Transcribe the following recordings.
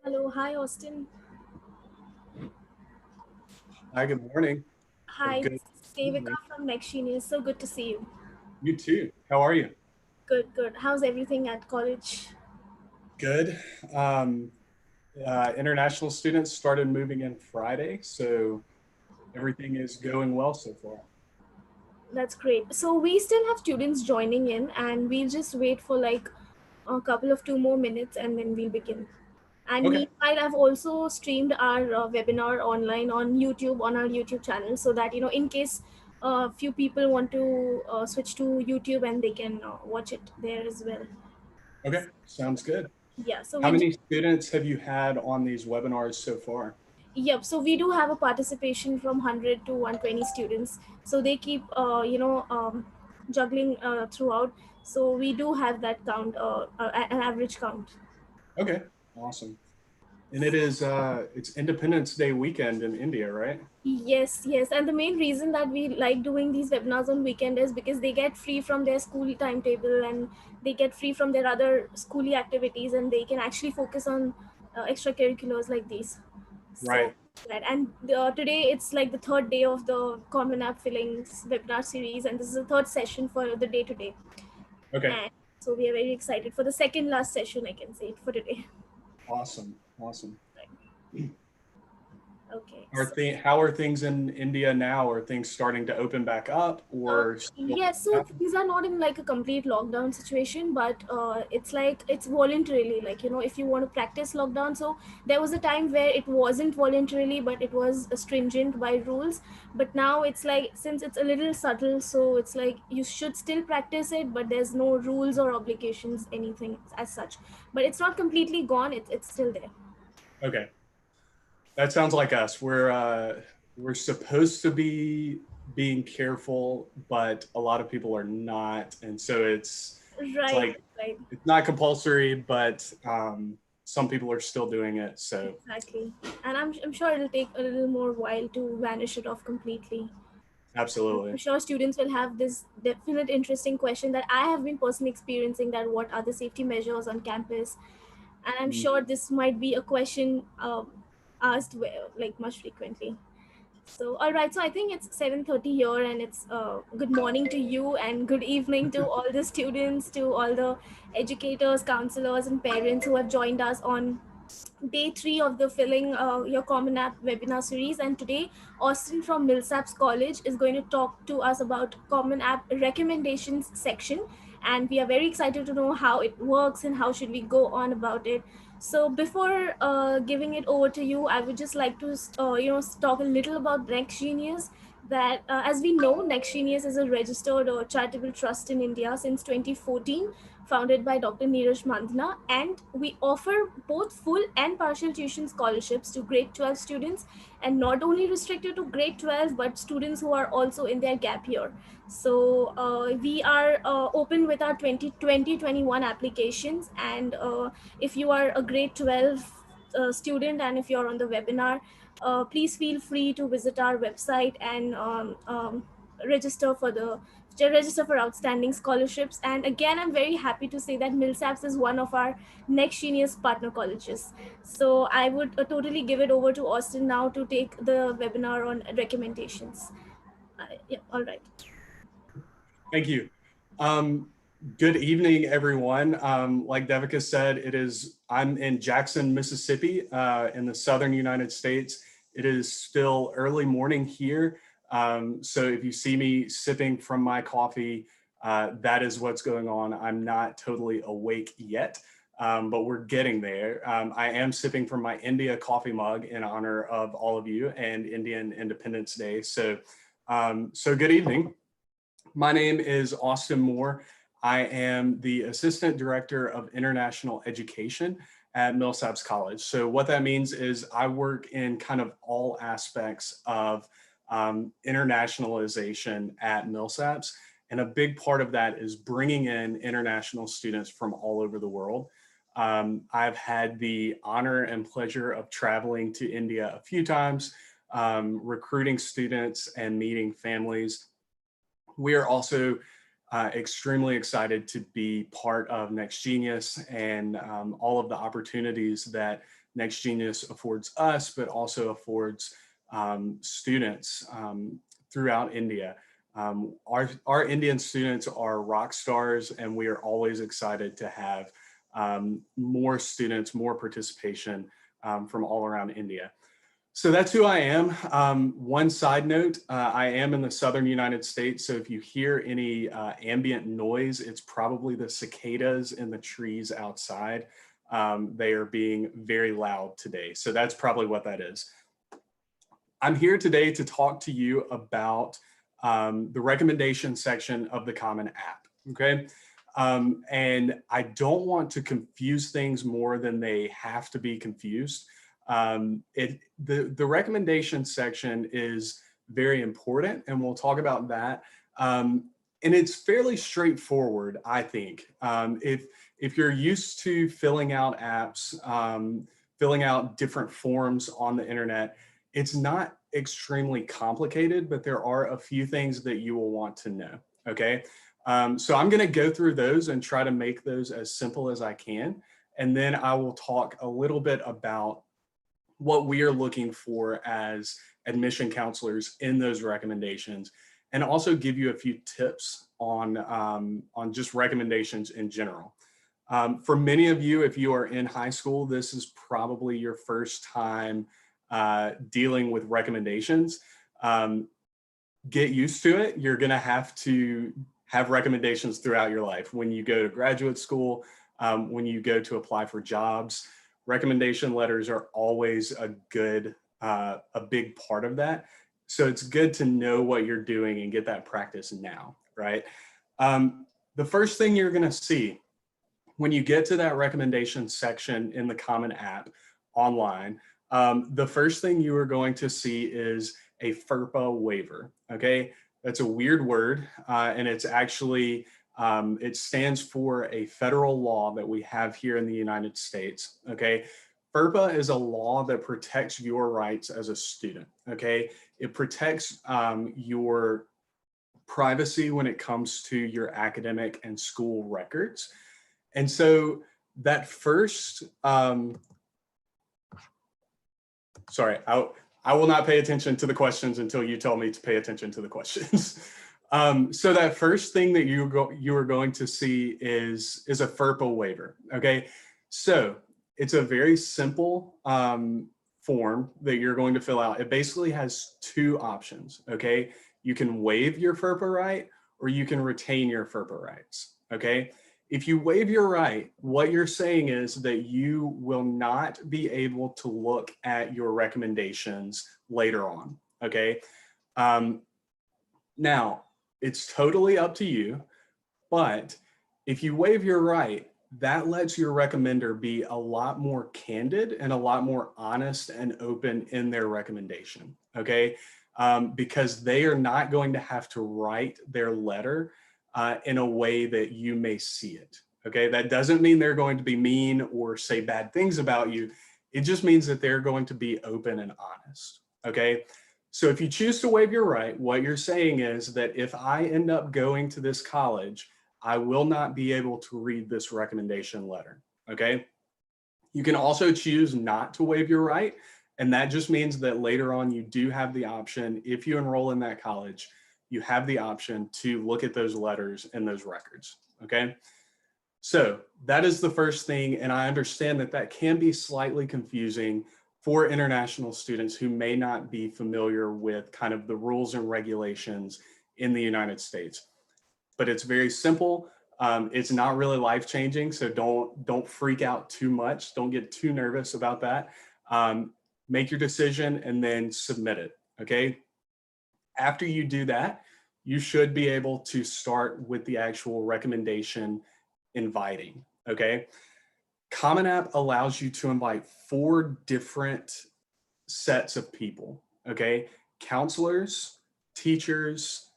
Hello, hi Austin. Hi, good morning or Hi, good this is Devika evening. from Next Genius. So good to see you. You too. How are you? Good, good. How's everything at college? Good. Um, International students started moving in Friday, so everything is going well so far. That's great. So we still have students joining in, and we'll just wait for like a couple of 2 more minutes, and then we'll begin. And Okay, meanwhile, I've also streamed our webinar online on YouTube on our YouTube channel, so that in case a few people want to switch to YouTube and they can watch it there as well. okay, sounds good. Yeah. So How we many students have you had on these webinars so far? Yep. So we do have a participation from 100 to 120 students. So they keep, juggling throughout. So we do have that count, an average count. Okay, awesome. And it's Independence Day weekend in India, right? Yes, yes. And the main reason that we like doing these webinars on weekend is because they get free from their school timetable, and they get free from their other schooly activities, and they can actually focus on extracurriculars like these. So Right. that, and today it's like the third day of the Common App Fillings webinar series, and this is the third session for the day today. Okay, And so we are very excited for the second last session, I can say, for today. awesome, awesome. Okay. How are things in India now? Are things starting to open back up Uh, or still? yes, so these are not in like a complete lockdown situation, but it's like it's voluntarily. Like if you want to practice lockdown, so there was a time where it wasn't voluntarily, but it was stringent by rules. But now it's like, since it's a little subtle, so it's like you should still practice it, but there's no rules or obligations, anything as such. But it's not completely gone. It's still there. Okay. That sounds like us. We're supposed to be being careful, but a lot of people are not, and so it's Right, like right. it's not compulsory, but some people are still doing it. So Exactly. And I'm sure it'll take a little more while to vanish it off completely. I'm absolutely. sure students will have this definite interesting question that I have been personally experiencing, that what are the safety measures on campus? And I'm Mm. sure this might be a question asked like much frequently. So, all right. So I think it's 7:30 here, and it's good morning to you, and good evening to all the students, to all the educators, counselors, and parents who have joined us on day three of the Filling Your Common App webinar series. And today, Austin from Millsaps College is going to talk to us about Common App recommendations section. And we are very excited to know how it works and how should we go on about it. So before giving it over to you, I would just like to, talk a little about Next Genius. That, as we know, Next Genius is a registered charitable trust in India since 2014, founded by Dr. Neeraj Mandhana, and we offer both full and partial tuition scholarships to grade 12 students, and not only restricted to grade 12, but students who are also in their gap year. So we are open with our 2021 applications, and if you are a grade 12 student, and if you're on the webinar, please feel free to visit our website and register for the register for outstanding scholarships. And again, I'm very happy to say that Millsaps is one of our Next Genius partner colleges. So I would totally give it over to Austin now to take the webinar on recommendations. Yeah, all right. Thank you. Um, Good evening, everyone. Like Devika said, I'm in Jackson, Mississippi, in the southern United States. It is still early morning here. So if you see me sipping from my coffee, that is what's going on. I'm not totally awake yet, but we're getting there. I am sipping from my India coffee mug in honor of all of you and Indian Independence Day. So good evening. My name is Austin Moore. I am the Assistant Director of International Education at Millsaps College. So what that means is I work in kind of all aspects of internationalization at Millsaps. And a big part of that is bringing in international students from all over the world. I've had the honor and pleasure of traveling to India a few times, recruiting students and meeting families. We are also extremely excited to be part of Next Genius and all of the opportunities that NextGenius affords us, but also affords students throughout India. Our Indian students are rock stars, and we are always excited to have more students, more participation from all around India. So that's who I am. One side note, I am in the southern United States, so if you hear any ambient noise, it's probably the cicadas in the trees outside. They are being very loud today, so that's probably what that is. I'm here today to talk to you about the recommendation section of the Common App, okay? And I don't want to confuse things more than they have to be confused. The recommendation section is very important, and we'll talk about that. And it's fairly straightforward, I think. If you're used to filling out apps, filling out different forms on the internet, it's not extremely complicated, but there are a few things that you will want to know, okay? So I'm gonna go through those and try to make those as simple as I can. And then I will talk a little bit about what we are looking for as admission counselors in those recommendations, and also give you a few tips on just recommendations in general. For many of you, if you are in high school, this is probably your first time dealing with recommendations. Get used to it. You're gonna have to have recommendations throughout your life. When you go to graduate school, when you go to apply for jobs, recommendation letters are always a big part of that. So it's good to know what you're doing and get that practice now, right? The first thing you're gonna see when you get to that recommendation section in the Common App online, the first thing you are going to see is a Ferpa waiver, okay? That's a weird word, and it's actually, it stands for a federal law that we have here in the United States, okay? FERPA is a law that protects your rights as a student, okay? It protects your privacy when it comes to your academic and school records. And so that first, sorry, I will not pay attention to the questions until you tell me to pay attention to the questions. So that first thing that you are going to see is a FERPA waiver, okay? So it's a very simple form that you're going to fill out. It basically has two options, okay? You can waive your FERPA right, or you can retain your FERPA rights, okay? If you waive your right, what you're saying is that you will not be able to look at your recommendations later on, okay? Now, it's totally up to you, but if you waive your right, that lets your recommender be a lot more candid and a lot more honest and open in their recommendation, okay? Because they are not going to have to write their letter in a way that you may see it, okay? That doesn't mean they're going to be mean or say bad things about you. It just means that they're going to be open and honest, okay? So if you choose to waive your right, what you're saying is that if I end up going to this college, I will not be able to read this recommendation letter, okay? You can also choose not to waive your right, and that just means that later on you do have the option, if you enroll in that college, you have the option to look at those letters and those records, okay? So that is the first thing, and I understand that that can be slightly confusing for international students who may not be familiar with kind of the rules and regulations in the United States. But it's very simple. It's not really life-changing, so don't freak out too much. Don't get too nervous about that. Make your decision and then submit it, okay? After you do that, you should be able to start with the actual recommendation inviting, okay? CommonApp allows you to invite 4 different sets of people, okay? Counselors, teachers,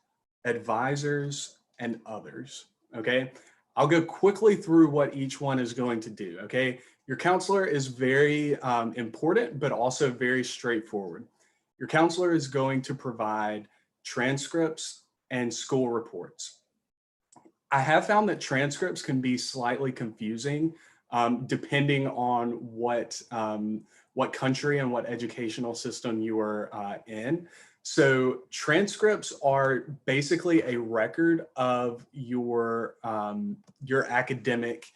advisors, and others, okay? I'll go quickly through what each one is going to do, okay? Your counselor is very important, but also very straightforward. Your counselor is going to provide transcripts and school reports. I have found that transcripts can be slightly confusing depending on what country and what educational system you are in. So transcripts are basically a record of your academic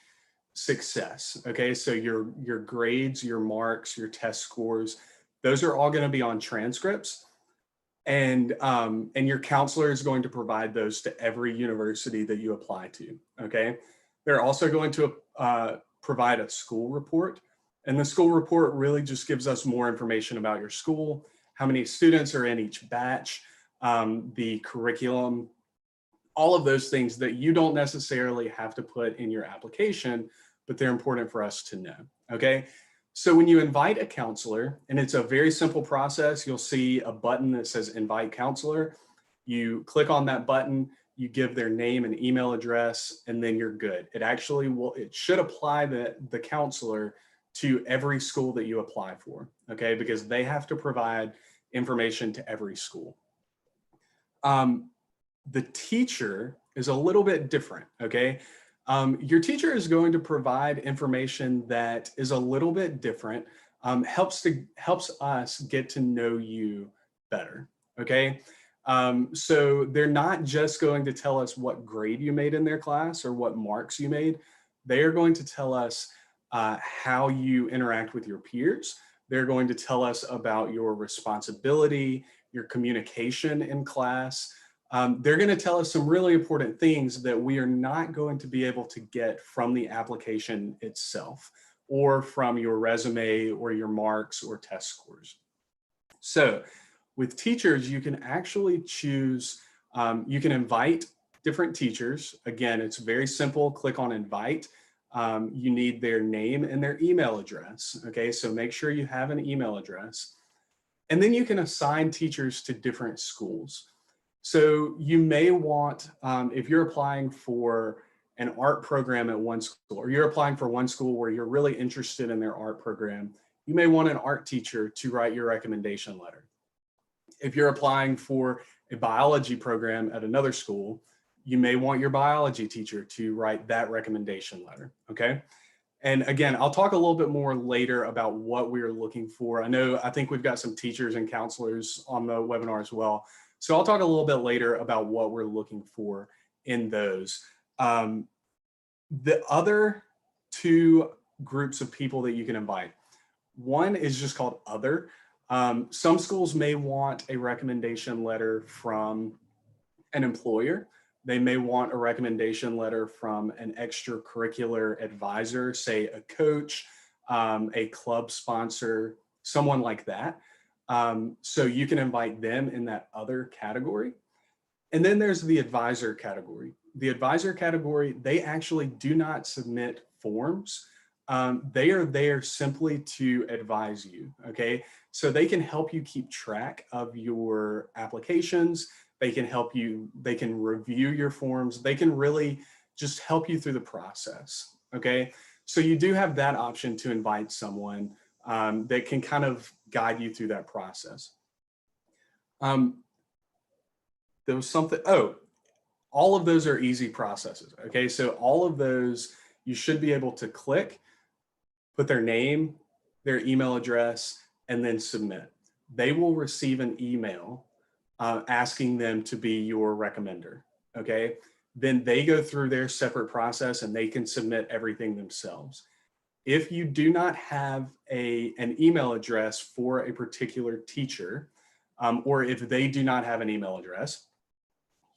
success. Okay, so your grades, your marks, your test scores, those are all going to be on transcripts, and your counselor is going to provide those to every university that you apply to. Okay, they're also going to provide a school report, and the school report really just gives us more information about your school, how many students are in each batch, the curriculum, all of those things that you don't necessarily have to put in your application, but they're important for us to know. Okay, so when you invite a counselor, and it's a very simple process, you'll see a button that says invite counselor. You click on that button, you give their name and email address, and then you're good. It should apply the counselor to every school that you apply for, okay? Because they have to provide information to every school. The teacher is a little bit different, okay? Your teacher is going to provide information that is a little bit different, helps us get to know you better, okay? So they're not just going to tell us what grade you made in their class or what marks you made. They are going to tell us how you interact with your peers. They're going to tell us about your responsibility, your communication in class. They're going to tell us some really important things that we are not going to be able to get from the application itself or from your resume or your marks or test scores. So with teachers, you can actually choose, you can invite different teachers. Again, it's very simple. Click on invite. You need their name and their email address. Okay, so make sure you have an email address. And then you can assign teachers to different schools. So you may want, if you're applying for an art program at one school, or you're applying for one school where you're really interested in their art program, you may want an art teacher to write your recommendation letter. If you're applying for a biology program at another school, you may want your biology teacher to write that recommendation letter, okay? And again, I'll talk a little bit more later about what we're looking for. I think we've got some teachers and counselors on the webinar as well. So I'll talk a little bit later about what we're looking for in those. The other two groups of people that you can invite, one is just called other. Some schools may want a recommendation letter from an employer. They may want a recommendation letter from an extracurricular advisor, say a coach, a club sponsor, someone like that. So you can invite them in that other category. And then there's the advisor category. The advisor category, they actually do not submit forms. They are there simply to advise you, okay? So they can help you keep track of your applications. They can help you, they can review your forms. They can really just help you through the process, okay? So you do have that option to invite someone that can kind of guide you through that process. There was something, all of those are easy processes, okay? So all of those, you should be able to click, put their name, their email address, and then submit. They will receive an email asking them to be your recommender, okay? Then they go through their separate process and they can submit everything themselves. If you do not have an email address for a particular teacher, or if they do not have an email address,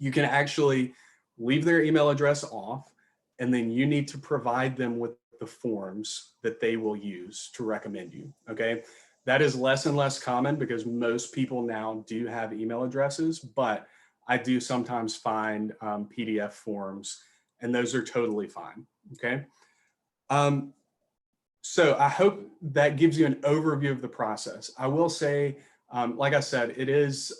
you can actually leave their email address off, and then you need to provide them with the forms that they will use to recommend you, okay? That is less and less common because most people now do have email addresses, but I do sometimes find PDF forms, and those are totally fine, okay? So I hope that gives you an overview of the process. I will say, like I said, it is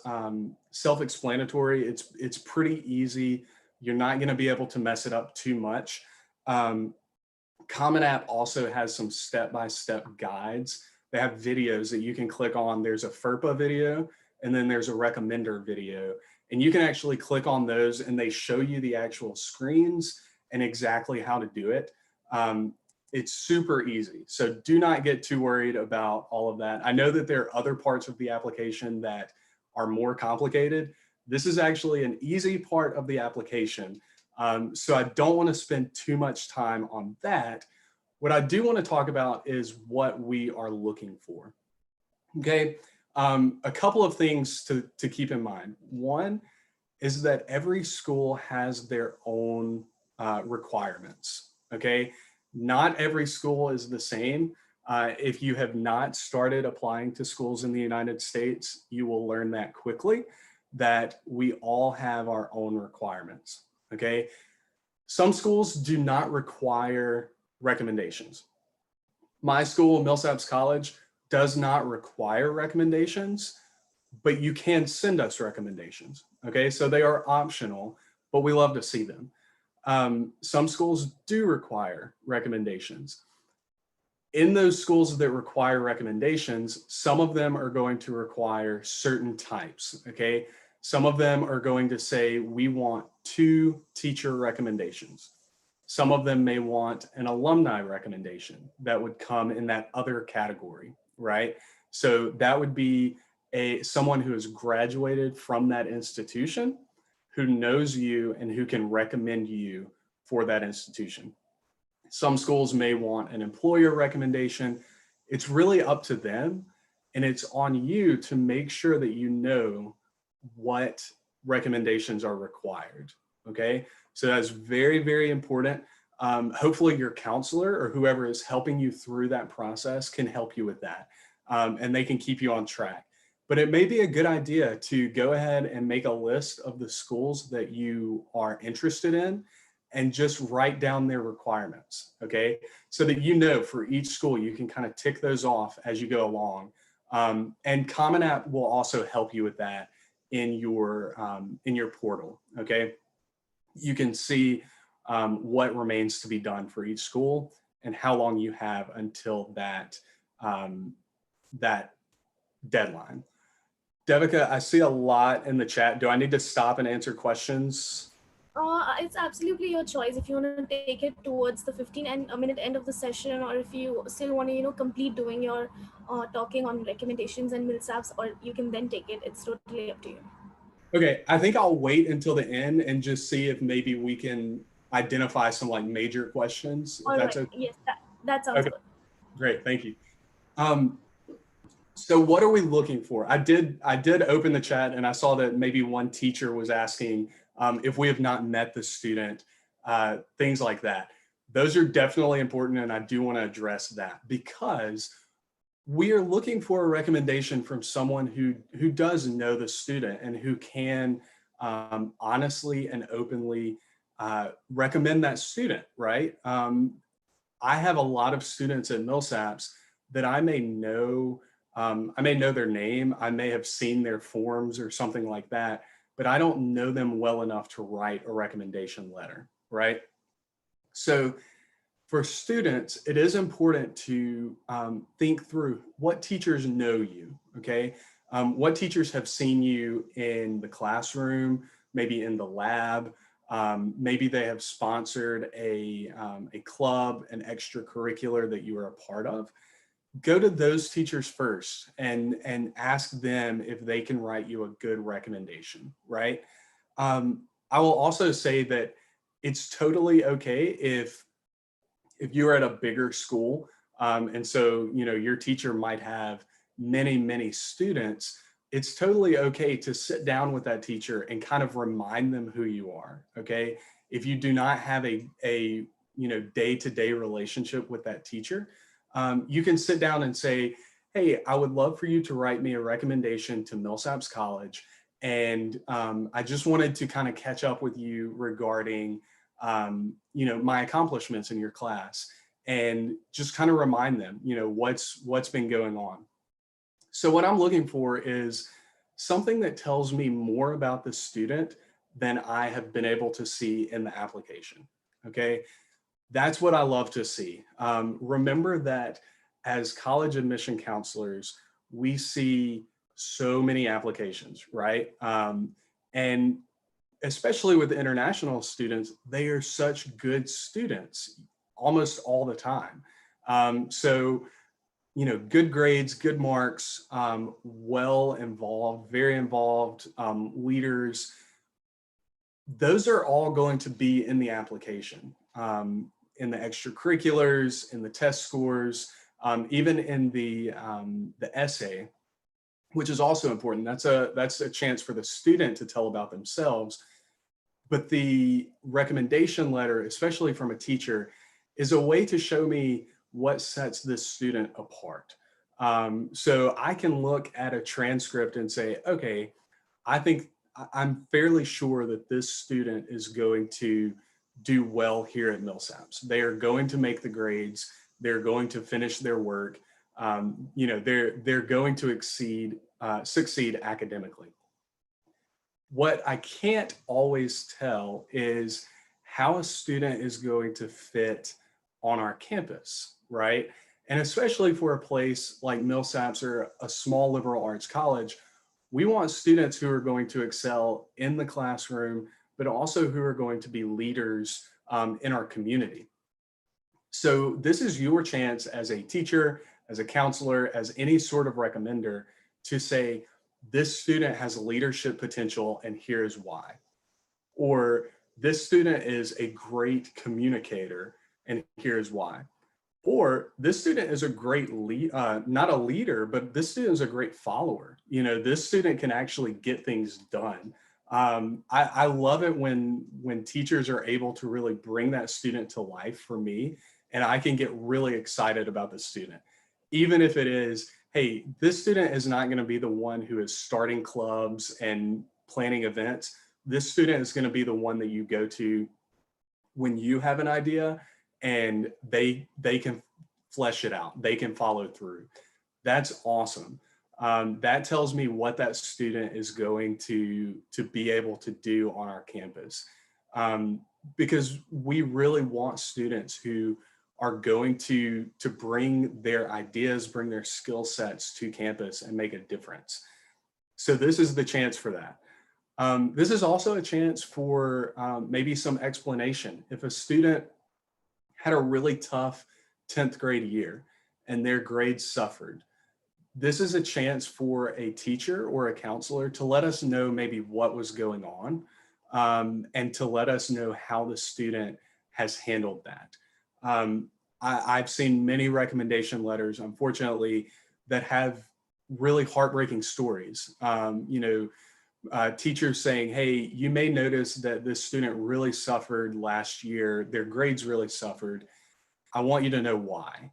self-explanatory. It's pretty easy. You're not going to be able to mess it up too much. CommonApp also has some step-by-step guides. They have videos that you can click on. There's a Ferpa video, and then there's a recommender video. And you can actually click on those, and they show you the actual screens and exactly how to do it. It's super easy. So do not get too worried about all of that. I know that there are other parts of the application that are more complicated. This is actually an easy part of the application. So I don't want to spend too much time on that. What I do want to talk about is what we are looking for. Okay, a couple of things to keep in mind. One is that every school has their own requirements. Okay, not every school is the same. If you have not started applying to schools in the United States, you will learn that quickly, that we all have our own requirements. Okay, some schools do not require recommendations. My school, Millsaps College, does not require recommendations, but you can send us recommendations. Okay, so they are optional, but we love to see them. Some schools do require recommendations. In those schools that require recommendations, some of them are going to require certain types. Okay, some of them are going to say, we want 2 teacher recommendations. Some of them may want an alumni recommendation that would come in that other category, right? So that would be someone who has graduated from that institution, who knows you and who can recommend you for that institution. Some schools may want an employer recommendation. It's really up to them, and it's on you to make sure that you know what recommendations are required. Okay, so that's very, very important. Hopefully your counselor or whoever is helping you through that process can help you with that, and they can keep you on track. But it may be a good idea to go ahead and make a list of the schools that you are interested in and just write down their requirements, okay? So that you know for each school, you can kind of tick those off as you go along. And CommonApp will also help you with that in your portal, okay? You can see what remains to be done for each school and how long you have until that, that deadline. Devika, I see a lot in the chat. Do I need to stop and answer questions? It's absolutely your choice if you want to take it towards the 15-minute end of the session, or if you still want to, complete doing your talking on recommendations and Millsaps, or you can then take it. It's totally up to you. Okay, I think I'll wait until the end and just see if maybe we can identify some like major questions, if All that's right. okay. Yes, that sounds Okay, good. great, thank you. So what are we looking for? I did open the chat and I saw that maybe one teacher was asking if we have not met the student, things like that. Those are definitely important, and I do want to address that because we are looking for a recommendation from someone who does know the student and who can honestly and openly recommend that student, right? I have a lot of students at Millsaps that I may know their name, I may have seen their forms or something like that, but I don't know them well enough to write a recommendation letter, right? So for students, it is important to think through what teachers know you, okay? What teachers have seen you in the classroom, maybe in the lab, maybe they have sponsored a club, an extracurricular that you are a part of. Go to those teachers first and ask them if they can write you a good recommendation, right? I will also say that it's totally okay if you're at a bigger school, and so your teacher might have many students, it's totally okay to sit down with that teacher and kind of remind them who you are. Okay, if you do not have a day-to-day relationship with that teacher, you can sit down and say, hey, I would love for you to write me a recommendation to Millsaps College, and I just wanted to kind of catch up with you regarding my accomplishments in your class, and just kind of remind them, what's been going on. So what I'm looking for is something that tells me more about the student than I have been able to see in the application. Okay, that's what I love to see. Remember that as college admission counselors, we see so many applications, right? And especially with the international students, they are such good students. almost all the time. So, good grades, good marks, well involved, very involved, leaders, those are all going to be in the application, in the extracurriculars, in the test scores, even in the essay, which is also important. That's a chance for the student to tell about themselves. But the recommendation letter, especially from a teacher, is a way to show me what sets this student apart. So I can look at a transcript and say, okay, I think I'm fairly sure that this student is going to do well here at Millsaps. They are going to make the grades. They're going to finish their work. They're going to succeed academically. What I can't always tell is how a student is going to fit on our campus, right? And especially for a place like Millsaps or a small liberal arts college, we want students who are going to excel in the classroom, but also who are going to be leaders in our community. So this is your chance as a teacher, as a counselor, as any sort of recommender to say, this student has leadership potential and here's why. Or this student is a great communicator and here's why. Or this student is a great not a leader, but this student is a great follower. This student can actually get things done. I love it when teachers are able to really bring that student to life for me, and I can get really excited about the student. Even if it is, hey, this student is not going to be the one who is starting clubs and planning events. This student is going to be the one that you go to when you have an idea and they can flesh it out. They can follow through. That's awesome. That tells me what that student is going to be able to do on our campus. Because we really want students who are going to bring their ideas, bring their skill sets to campus and make a difference. So this is the chance for that. This is also a chance for maybe some explanation. If a student had a really tough 10th grade year and their grades suffered, this is a chance for a teacher or a counselor to let us know maybe what was going on, and to let us know how the student has handled that. I've seen many recommendation letters, unfortunately, that have really heartbreaking stories. Teachers saying, hey, you may notice that this student really suffered last year. Their grades really suffered. I want you to know why.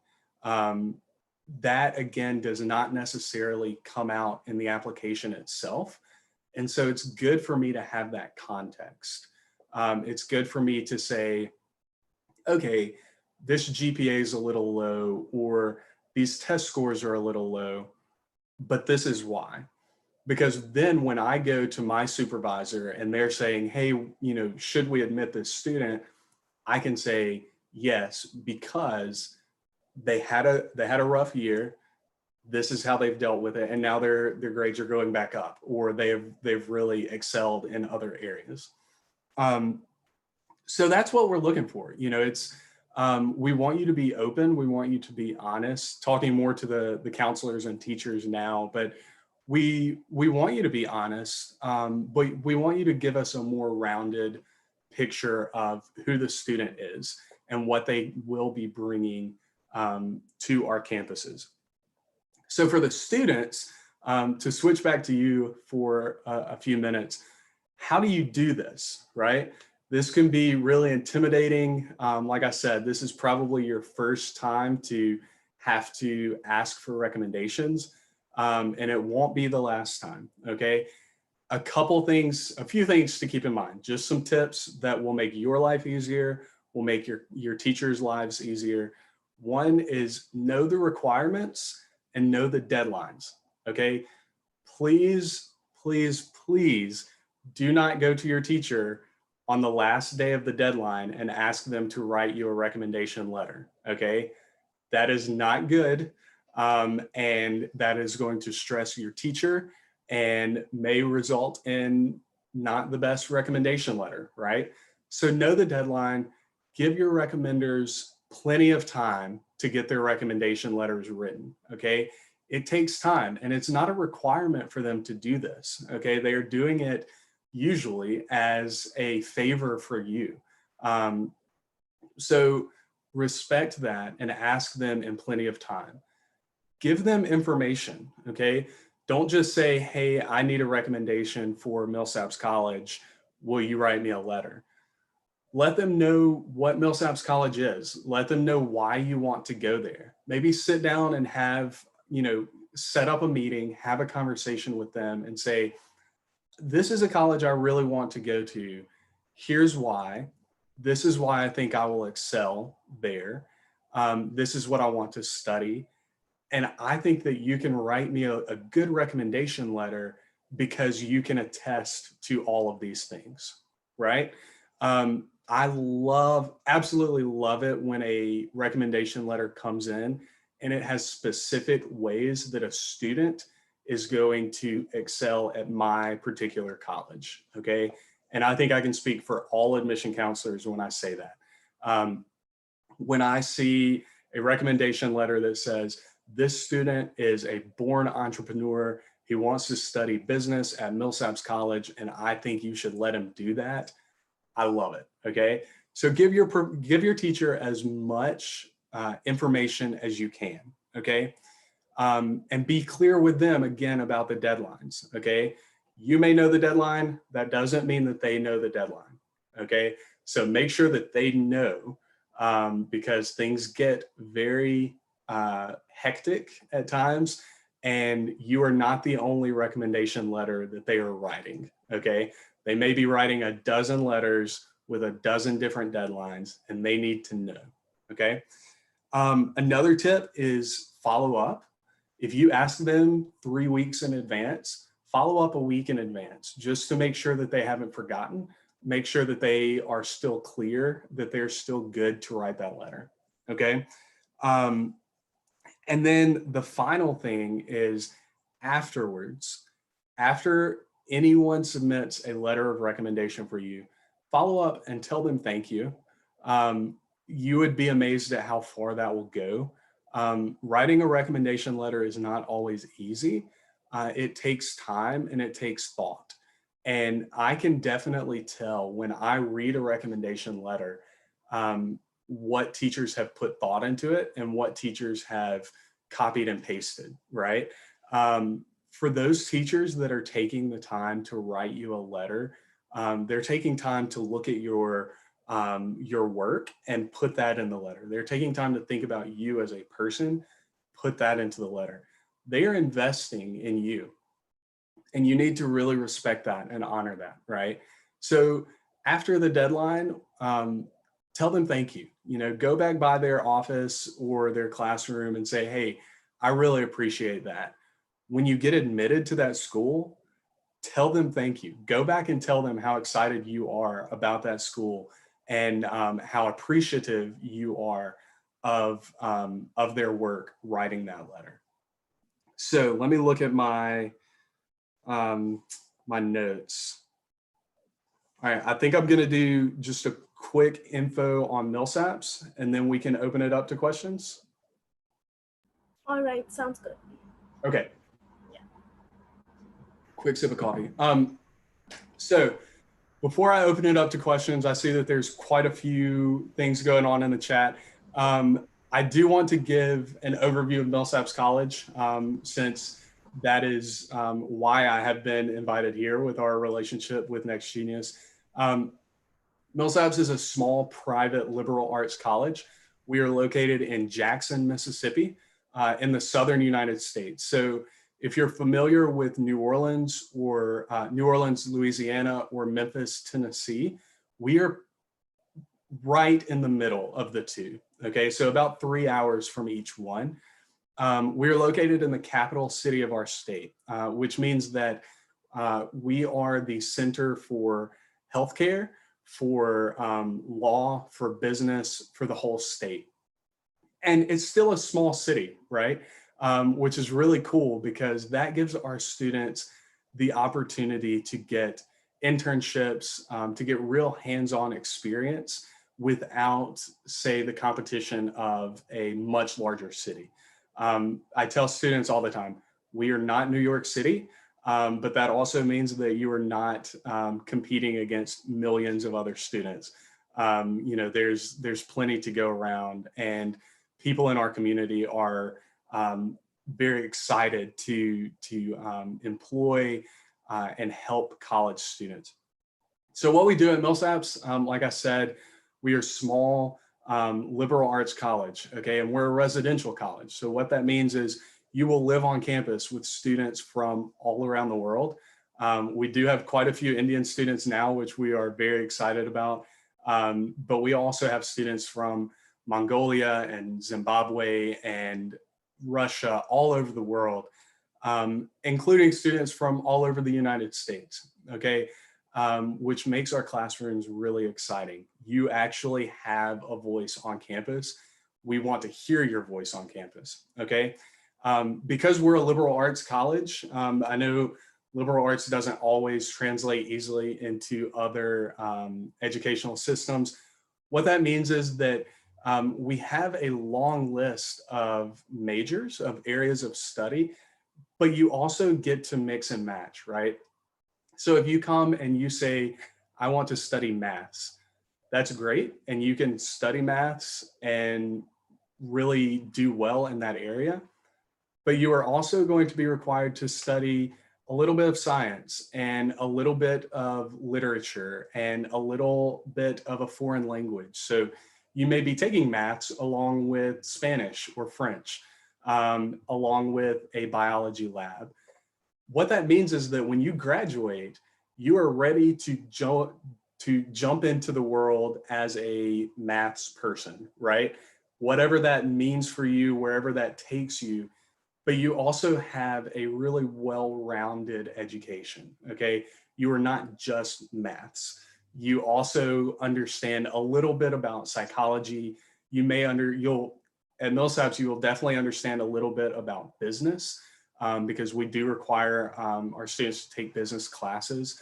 That, again, does not necessarily come out in the application itself. And so it's good for me to have that context. It's good for me to say, okay, this GPA is a little low, or these test scores are a little low, but this is why. Because then when I go to my supervisor and they're saying, hey, should we admit this student? I can say yes, because they had a rough year. This is how they've dealt with it, and now their grades are going back up, or they've really excelled in other areas. So that's what we're looking for. It's we want you to be open. We want you to be honest. Talking more to the counselors and teachers now, but we want you to be honest, but we want you to give us a more rounded picture of who the student is and what they will be bringing to our campuses. So for the students, to switch back to you for a few minutes, how do you do this, right? This can be really intimidating. Like I said, this is probably your first time to have to ask for recommendations, and it won't be the last time, okay? A few things to keep in mind, just some tips that will make your life easier, will make your teachers' lives easier. One is know the requirements and know the deadlines, okay? Please, please, please do not go to your teacher on the last day of the deadline and ask them to write you a recommendation letter, okay? That is not good, and that is going to stress your teacher and may result in not the best recommendation letter, right? So know the deadline, give your recommenders plenty of time to get their recommendation letters written, okay? It takes time, and it's not a requirement for them to do this, okay? They are doing it usually as a favor for you. So respect that and ask them in plenty of time. Give them information, okay? Don't just say, hey, I need a recommendation for Millsaps College. Will you write me a letter? Let them know what Millsaps College is. Let them know why you want to go there. Maybe sit down and have, set up a meeting, have a conversation with them and say, this is a college I really want to go to. Here's why. This is why I think I will excel there. This is what I want to study. And I think that you can write me a good recommendation letter because you can attest to all of these things, right? I absolutely love it when a recommendation letter comes in and it has specific ways that a student is going to excel at my particular college, okay? And I think I can speak for all admission counselors when I say that. When I see a recommendation letter that says, this student is a born entrepreneur, he wants to study business at Millsaps College, and I think you should let him do that, I love it, okay? So give your teacher as much information as you can, okay? And be clear with them again about the deadlines, okay? You may know the deadline, that doesn't mean that they know the deadline, okay? So make sure that they know because things get very hectic at times, and you are not the only recommendation letter that they are writing, okay? They may be writing a dozen letters with a dozen different deadlines, and they need to know, okay? Another tip is follow up. If you ask them 3 weeks in advance, follow up a week in advance, just to make sure that they haven't forgotten, make sure that they are still clear, that they're still good to write that letter, okay? And then the final thing is afterwards, after anyone submits a letter of recommendation for you, follow up and tell them thank you. You would be amazed at how far that will go. Writing a recommendation letter is not always easy. It takes time and it takes thought. And I can definitely tell when I read a recommendation letter, what teachers have put thought into it and what teachers have copied and pasted, right? For those teachers that are taking the time to write you a letter, they're taking time to look at your work and put that in the letter. They're taking time to think about you as a person, put that into the letter. They are investing in you, and you need to really respect that and honor that, right? So after the deadline, tell them thank you. Go back by their office or their classroom and say, hey, I really appreciate that. When you get admitted to that school, tell them thank you. Go back and tell them how excited you are about that school and how appreciative you are of their work writing that letter. So let me look at my my notes. All right, I think I'm going to do just a quick info on Millsaps, and then we can open it up to questions. All right, sounds good. Okay. Yeah. Quick sip of coffee. So before I open it up to questions, I see that there's quite a few things going on in the chat. I do want to give an overview of Millsaps College, since that is why I have been invited here with our relationship with Next Genius. Millsaps is a small private liberal arts college. We are located in Jackson, Mississippi, in the southern United States. So if you're familiar with New Orleans, Louisiana, or Memphis, Tennessee, we are right in the middle of the two. Okay, so about 3 hours from each one. We're located in the capital city of our state, which means that we are the center for healthcare, for law, for business, for the whole state. And it's still a small city, right? Which is really cool because that gives our students the opportunity to get internships, to get real hands-on experience without, say, the competition of a much larger city. I tell students all the time, we are not New York City, but that also means that you are not competing against millions of other students. You know, there's plenty to go around, and people in our community are very excited to employ and help college students. So what we do at Millsaps, like I said, we are small liberal arts college, okay, and we're a residential college. So what that means is you will live on campus with students from all around the world. We do have quite a few Indian students now, which we are very excited about. But we also have students from Mongolia and Zimbabwe and Russia, all over the world, including students from all over the United States, okay? Which makes our classrooms really exciting. You actually have a voice on campus. We want to hear your voice on campus, okay? Because we're a liberal arts college, I know liberal arts doesn't always translate easily into other educational systems. What that means is that we have a long list of majors, of areas of study, but you also get to mix and match, right? So if you come and you say, I want to study maths, that's great. And you can study maths and really do well in that area. But you are also going to be required to study a little bit of science and a little bit of literature and a little bit of a foreign language. So you may be taking maths along with Spanish or French, along with a biology lab. What that means is that when you graduate, you are ready to jump into the world as a maths person, right? Whatever that means for you, wherever that takes you, but you also have a really well-rounded education, okay? You are not just maths. You also understand a little bit about psychology. At Millsaps, you will definitely understand a little bit about business, because we do require our students to take business classes.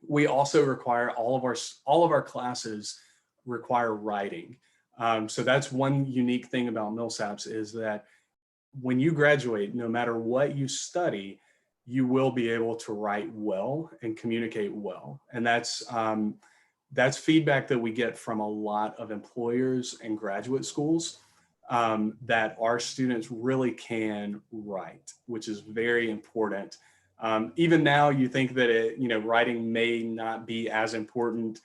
We also require all of our classes require writing. So that's one unique thing about Millsaps, is that when you graduate, no matter what you study, you will be able to write well and communicate well. And that's feedback that we get from a lot of employers and graduate schools, that our students really can write, which is very important. Even now, you think that writing may not be as important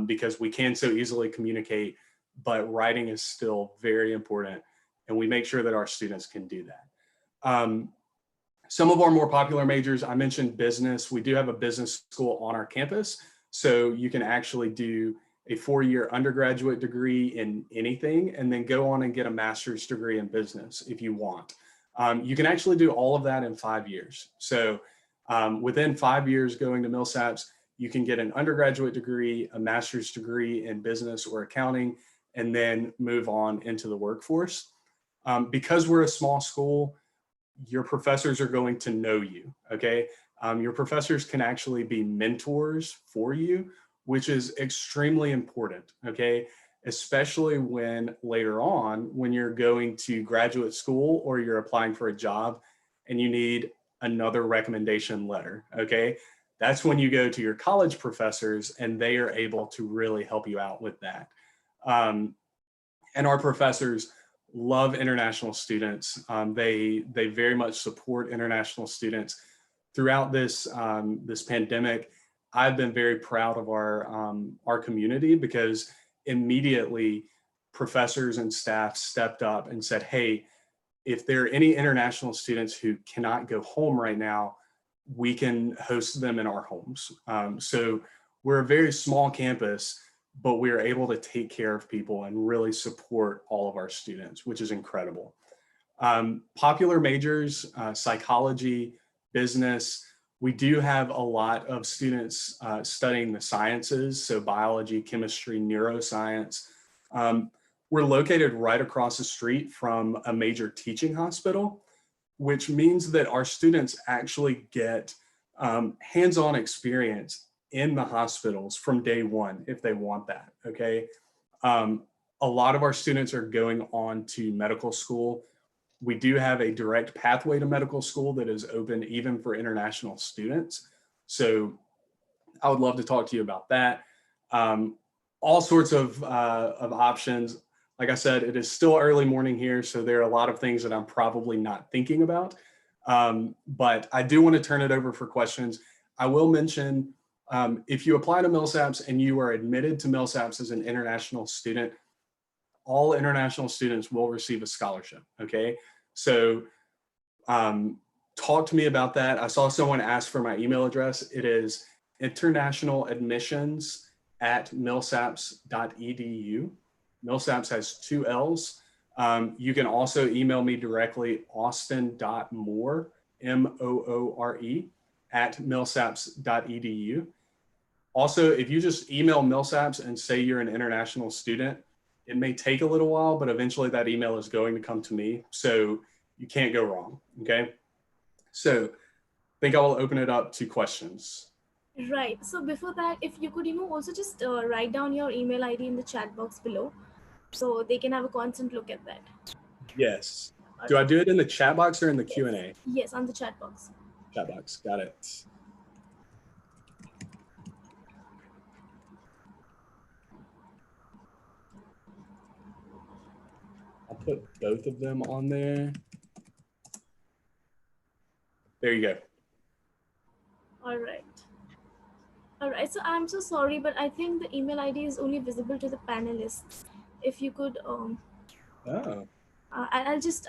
because we can so easily communicate, but writing is still very important, and we make sure that our students can do that. Some of our more popular majors, I mentioned business. We do have a business school on our campus, so you can actually do a 4-year undergraduate degree in anything and then go on and get a master's degree in business if you want. You can actually do all of that in 5 years. So within 5 years going to Millsaps, you can get an undergraduate degree, a master's degree in business or accounting, and then move on into the workforce. Because we're a small school, your professors are going to know you, okay? Your professors can actually be mentors for you, which is extremely important, okay? Especially when later on, when you're going to graduate school or you're applying for a job and you need another recommendation letter, okay? That's when you go to your college professors and they are able to really help you out with that. And our professors love international students. They very much support international students. Throughout this pandemic, I've been very proud of our community, because immediately professors and staff stepped up and said, hey, if there are any international students who cannot go home right now, we can host them in our homes. So we're a very small campus, but we are able to take care of people and really support all of our students, which is incredible. Popular majors, psychology, business. We do have a lot of students studying the sciences, so biology, chemistry, neuroscience. We're located right across the street from a major teaching hospital, which means that our students actually get hands-on experience in the hospitals from day one if they want that, okay? A lot of our students are going on to medical school. We do have a direct pathway to medical school that is open even for international students. So I would love to talk to you about that. All sorts of options. Like I said, it is still early morning here, so there are a lot of things that I'm probably not thinking about. But I do want to turn it over for questions. I will mention, if you apply to Millsaps and you are admitted to Millsaps as an international student, all international students will receive a scholarship, okay? So talk to me about that. I saw someone ask for my email address. It is internationaladmissions@millsaps.edu. Millsaps has 2 L's. You can also email me directly, austin.moore, MOORE, @millsaps.edu. Also, if you just email Millsaps and say you're an international student, it may take a little while, but eventually that email is going to come to me. So you can't go wrong, okay? So I think I will open it up to questions. Right. So before that, if you could, also just write down your email ID in the chat box below, so they can have a constant look at that. Yes. All Do I right. do it in the chat box or in the Yes. Q&A? Yes, on the chat box. Chat box, got it. I'll put both of them on there. There you go. All right. All right. So I'm so sorry, but I think the email ID is only visible to the panelists. If you could, Oh, I'll just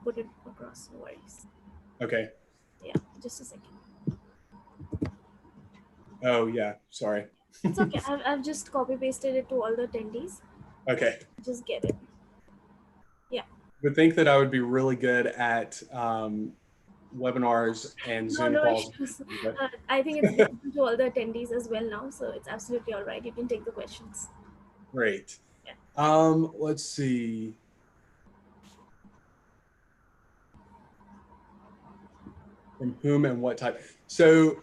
put it across. No worries. okay. Yeah, just a second. Oh, yeah, sorry. It's okay. I've just copy pasted it to all the attendees. Okay. Just get it. Yeah. Would think that I would be really good at webinars and No, Zoom no calls. issues. I think it's visible to all the attendees as well now, so it's absolutely all right. You can take the questions. Great. Yeah. Let's see. From whom and what type? So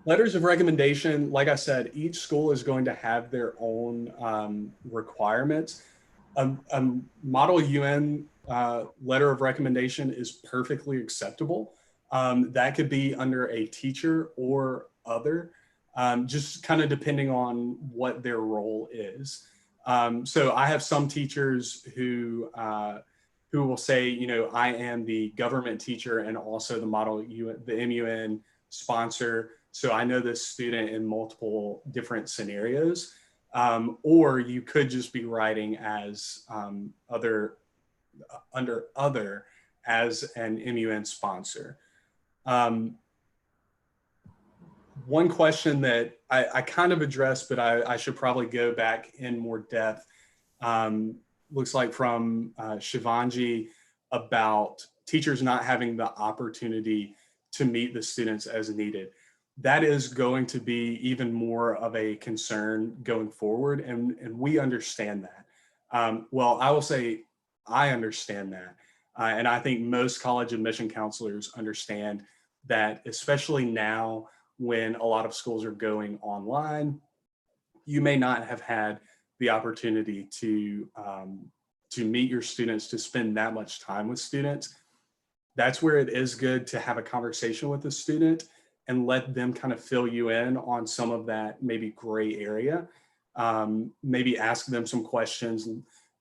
letters of recommendation, like I said, each school is going to have their own requirements. A model UN letter of recommendation is perfectly acceptable. That could be under a teacher or other, just kind of depending on what their role is. So I have some teachers who will say, I am the government teacher and also the model UN, the MUN sponsor. So I know this student in multiple different scenarios. Or you could just be writing as under other as an MUN sponsor. One question that I kind of addressed, but I should probably go back in more depth, looks like from Shivanji, about teachers not having the opportunity to meet the students as needed. That is going to be even more of a concern going forward, and we understand that. Well, I will say I understand that, and I think most college admission counselors understand that, especially now when a lot of schools are going online. You may not have had the opportunity to meet your students, to spend that much time with students. That's where it is good to have a conversation with the student and let them kind of fill you in on some of that maybe gray area. Maybe ask them some questions,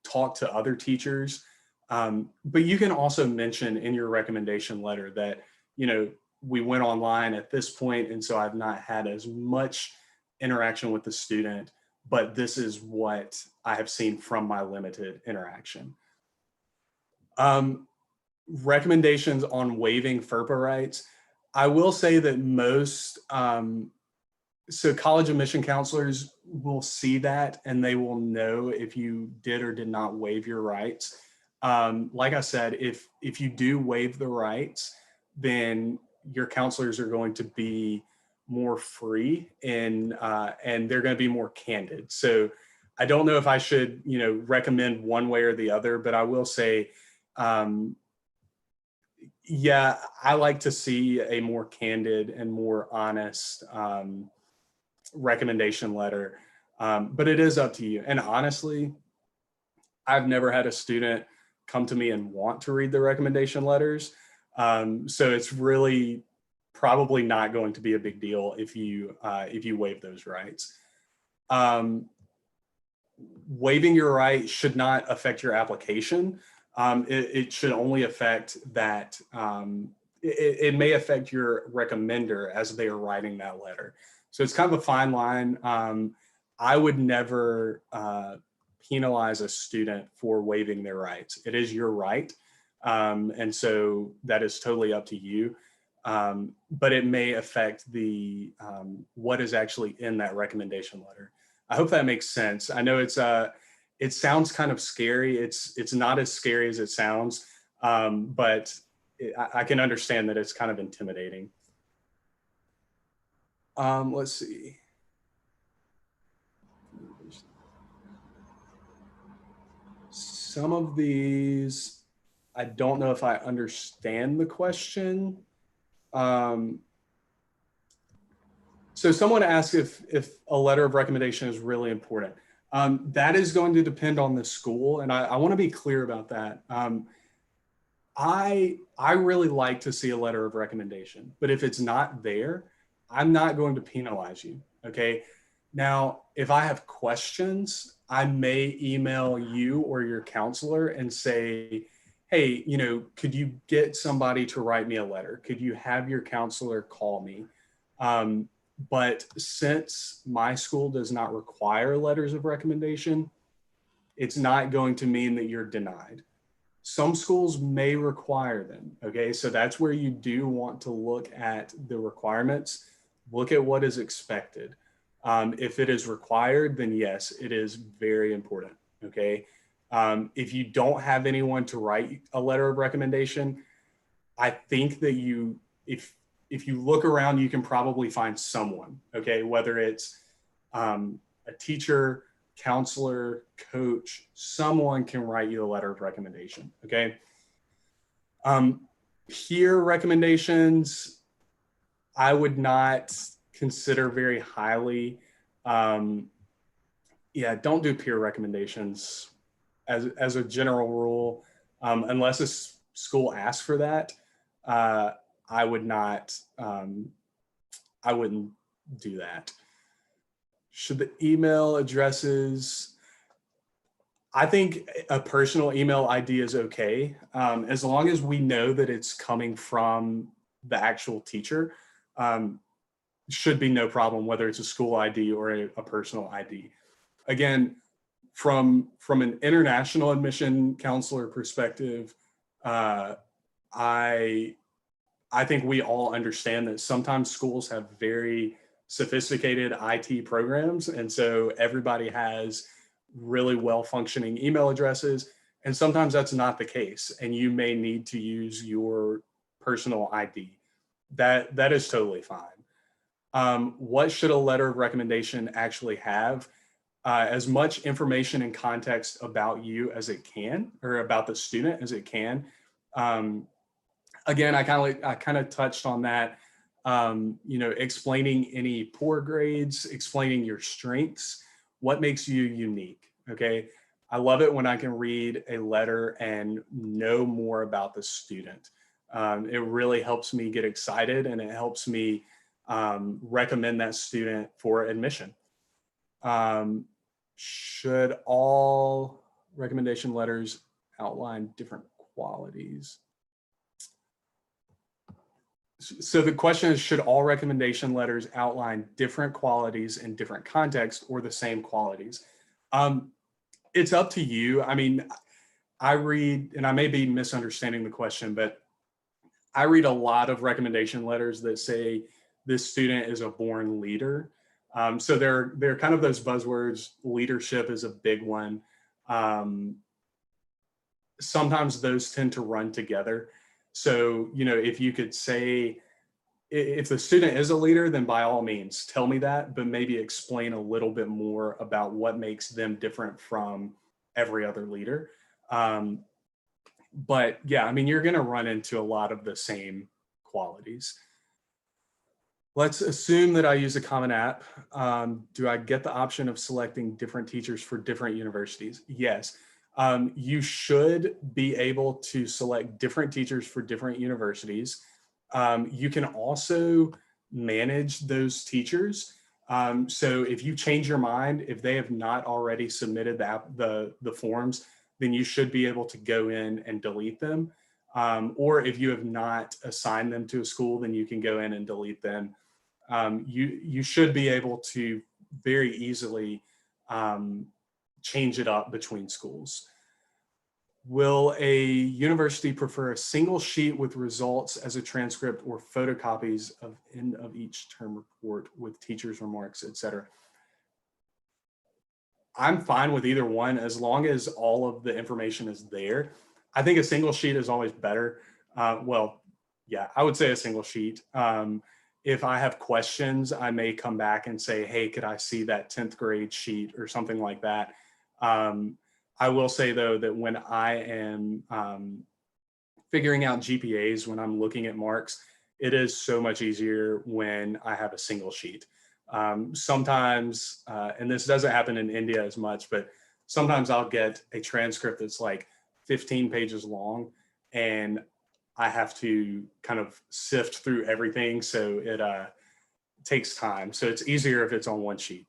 talk to other teachers. But you can also mention in your recommendation letter that, we went online at this point, and so I've not had as much interaction with the student, but this is what I have seen from my limited interaction. Recommendations on waiving FERPA rights. I will say that most, so college admission counselors will see that and they will know if you did or did not waive your rights. Like I said, if you do waive the rights, then your counselors are going to be more free and they're going to be more candid. So I don't know if I should, recommend one way or the other, but I will say, Yeah, I like to see a more candid and more honest recommendation letter, but it is up to you. And honestly, I've never had a student come to me and want to read the recommendation letters. So it's really probably not going to be a big deal if you waive those rights. Um, Waiving your right should not affect your application. It should only affect that it may affect your recommender as they are writing that letter. So it's kind of a fine line. I would never penalize a student for waiving their rights. It is your right. And so that is totally up to you. But it may affect the what is actually in that recommendation letter. I hope that makes sense. I know it sounds kind of scary. It's not as scary as it sounds, but I can understand that it's kind of intimidating. Let's see. Some of these, I don't know if I understand the question. So someone asked if a letter of recommendation is really important. That is going to depend on the school, and I want to be clear about that. I really like to see a letter of recommendation, but if it's not there, I'm not going to penalize you. Okay. Now, if I have questions, I may email you or your counselor and say, hey, could you get somebody to write me a letter? Could you have your counselor call me? But since my school does not require letters of recommendation, it's not going to mean that you're denied. Some schools may require them. Okay. So that's where you do want to look at the requirements, look at what is expected. If it is required, then yes, it is very important. Okay. If you don't have anyone to write a letter of recommendation, I think that if you look around, you can probably find someone. Okay. Whether it's a teacher, counselor, coach, someone can write you a letter of recommendation. Okay. Peer recommendations, I would not consider very highly. Yeah, don't do peer recommendations as a general rule, unless a school asks for that. I would not. I wouldn't do that. Should the email addresses? I think a personal email ID is okay, as long as we know that it's coming from the actual teacher. Should be no problem, whether it's a school ID or a personal ID. Again, from an international admission counselor perspective, I I think we all understand that sometimes schools have very sophisticated IT programs, and so everybody has really well functioning email addresses. And sometimes that's not the case, and you may need to use your personal ID. That is totally fine. What should a letter of recommendation actually have? As much information and context about you as it can, or about the student as it can. Um, Again, I kind of touched on that. Explaining any poor grades, explaining your strengths, what makes you unique. Okay. I love it when I can read a letter and know more about the student. It really helps me get excited, and it helps me recommend that student for admission. Should all recommendation letters outline different qualities? So the question is, should all recommendation letters outline different qualities in different contexts or the same qualities? It's up to you. I mean, I read, and I may be misunderstanding the question, but I read a lot of recommendation letters that say this student is a born leader. So they're kind of those buzzwords. Leadership is a big one. Sometimes those tend to run together. So, if you could say, if the student is a leader, then by all means, tell me that, but maybe explain a little bit more about what makes them different from every other leader. But yeah, I mean, you're going to run into a lot of the same qualities. Let's assume that I use a Common App. Do I get the option of selecting different teachers for different universities? Yes. You should be able to select different teachers for different universities. You can also manage those teachers. So if you change your mind, if they have not already submitted the forms, then you should be able to go in and delete them. Or if you have not assigned them to a school, then you can go in and delete them. You should be able to very easily change it up between schools. Will a university prefer a single sheet with results as a transcript or photocopies of end of each term report with teachers' remarks, etc.? I'm fine with either one as long as all of the information is there. I think a single sheet is always better. Well, yeah, I would say a single sheet. If I have questions, I may come back and say, hey, could I see that 10th grade sheet or something like that? I will say, though, that when I am figuring out GPAs, when I'm looking at marks, it is so much easier when I have a single sheet. Sometimes, and this doesn't happen in India as much, but sometimes I'll get a transcript that's like 15 pages long and I have to kind of sift through everything. So it takes time. So it's easier if it's on one sheet.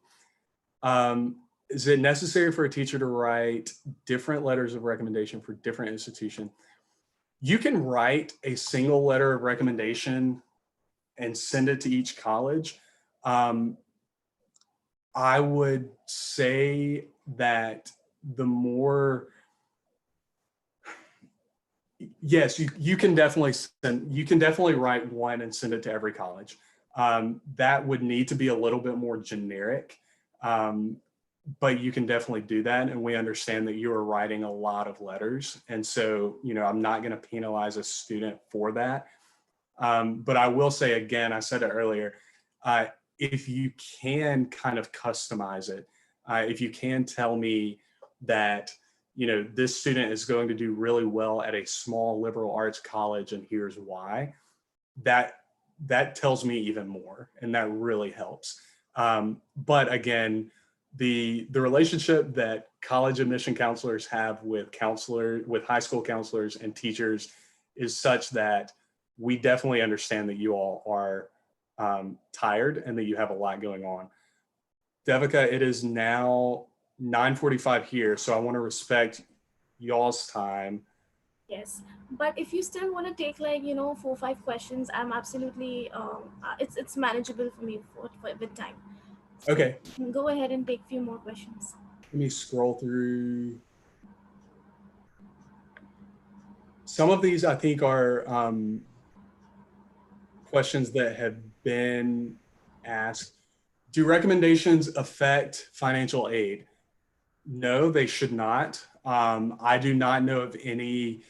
Is it necessary for a teacher to write different letters of recommendation for different institutions? You can write a single letter of recommendation and send it to each college. I would say that the more, yes, you can definitely write one and send it to every college. That would need to be a little bit more generic, but you can definitely do that. And we understand that you are writing a lot of letters. And so, I'm not going to penalize a student for that. But I will say, again, I said it earlier, if you can kind of customize it, if you can tell me that, this student is going to do really well at a small liberal arts college and here's why, that tells me even more, and that really helps. But again, the relationship that college admission counselors have with high school counselors and teachers is such that we definitely understand that you all are tired and that you have a lot going on. Devika, it is now 9:45 here, so I want to respect y'all's time. Yes, but if you still want to take like 4 or 5 questions, I'm absolutely it's manageable for me with time. So Okay, go ahead and take a few more questions. let me scroll through. Some of these I think are questions that have been asked. Do recommendations affect financial aid? No, they should not. I do not know of any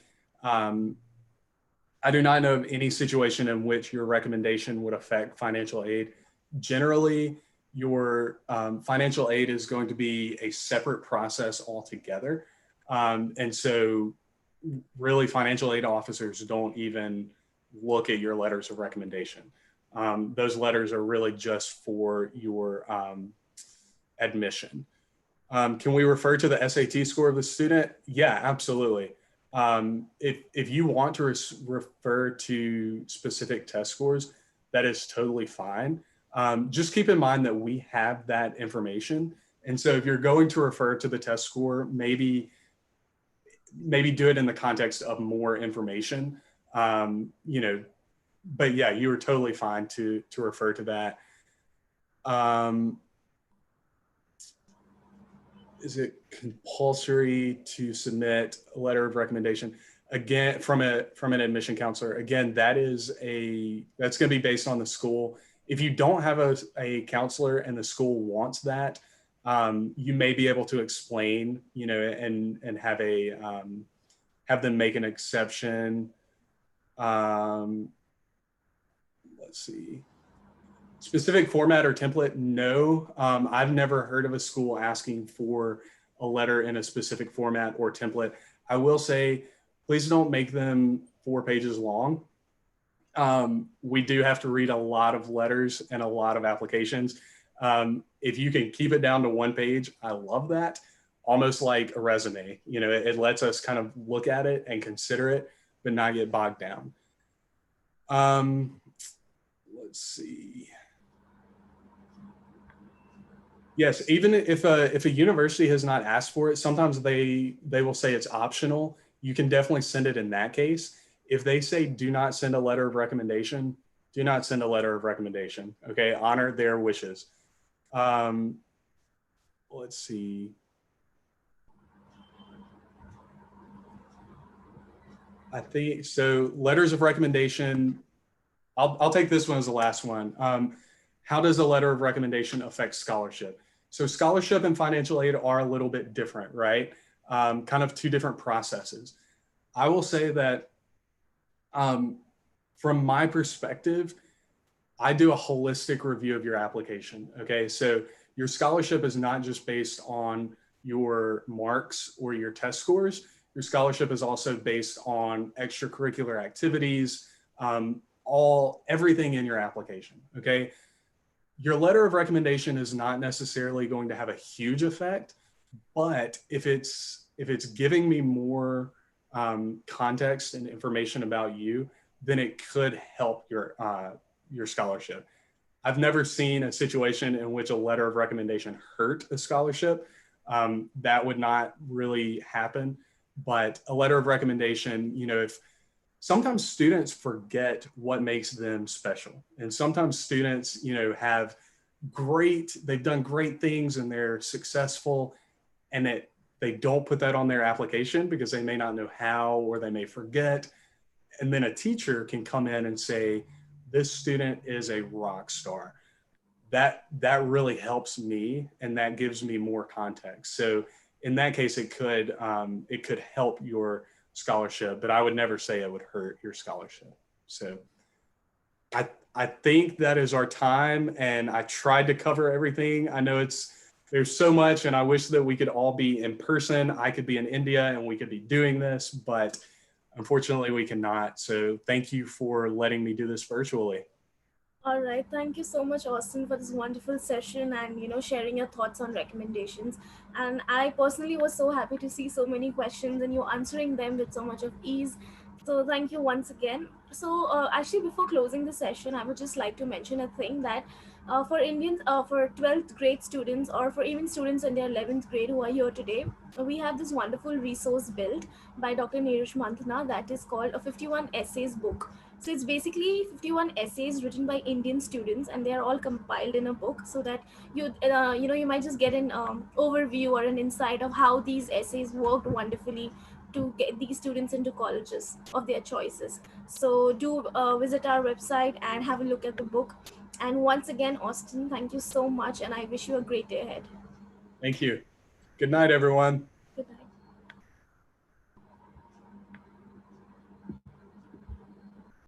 situation in which your recommendation would affect financial aid. Generally, your financial aid is going to be a separate process altogether. And so really financial aid officers don't even look at your letters of recommendation. Those letters are really just for your admission. Can we refer to the SAT score of the student? Yeah, absolutely. If you want to refer to specific test scores, that is totally fine. Just keep in mind that we have that information. And so if you're going to refer to the test score, maybe do it in the context of more information. But yeah, you are totally fine to refer to that. Is it compulsory to submit a letter of recommendation? Again, from an admission counselor? Again, that's going to be based on the school. If you don't have a counselor and the school wants that, you may be able to explain, and have them make an exception. Let's see. Specific format or template? No. I've never heard of a school asking for a letter in a specific format or template. I will say please don't make them 4 pages long. We do have to read a lot of letters and a lot of applications. If you can keep it down to 1 page, I love that. Almost like a resume. It lets us kind of look at it and consider it, but not get bogged down. Let's see. Yes, even if a university has not asked for it, sometimes they will say it's optional. You can definitely send it in that case. If they say do not send a letter of recommendation, do not send a letter of recommendation. Okay, honor their wishes. Um, let's see. I think so. Letters of recommendation. I'll take this one as the last one. How does a letter of recommendation affect scholarship? So scholarship and financial aid are a little bit different, right? Kind of two different processes. I will say that from my perspective, I do a holistic review of your application. Okay, so your scholarship is not just based on your marks or your test scores. Your scholarship is also based on extracurricular activities, everything in your application. Okay, your letter of recommendation is not necessarily going to have a huge effect, but if it's giving me more context and information about you, then it could help your scholarship. I've never seen a situation in which a letter of recommendation hurt a scholarship. That would not really happen. But a letter of recommendation, if sometimes students forget what makes them special. And sometimes students, they've done great things and they're successful, and they don't put that on their application because they may not know how, or they may forget. And then a teacher can come in and say, this student is a rock star. That really helps me, and that gives me more context. So in that case, it could help your scholarship, but I would never say it would hurt your scholarship. So I think that is our time, and I tried to cover everything. I know there's so much, and I wish that we could all be in person. I could be in India and we could be doing this, but unfortunately we cannot. So thank you for letting me do this virtually. All right. Thank you so much, Austin, for this wonderful session and sharing your thoughts on recommendations. And I personally was so happy to see so many questions and you answering them with so much of ease. So thank you once again. So actually, before closing the session, I would just like to mention a thing that for 12th grade students, or for even students in their 11th grade who are here today, we have this wonderful resource built by Dr. Neeraj Manthana that is called a 51 essays book. So it's basically 51 essays written by Indian students, and they are all compiled in a book, so that you might just get an overview or an insight of how these essays worked wonderfully to get these students into colleges of their choices. So do visit our website and have a look at the book. And once again, Austin, thank you so much, and I wish you a great day ahead. Thank you. Good night, everyone.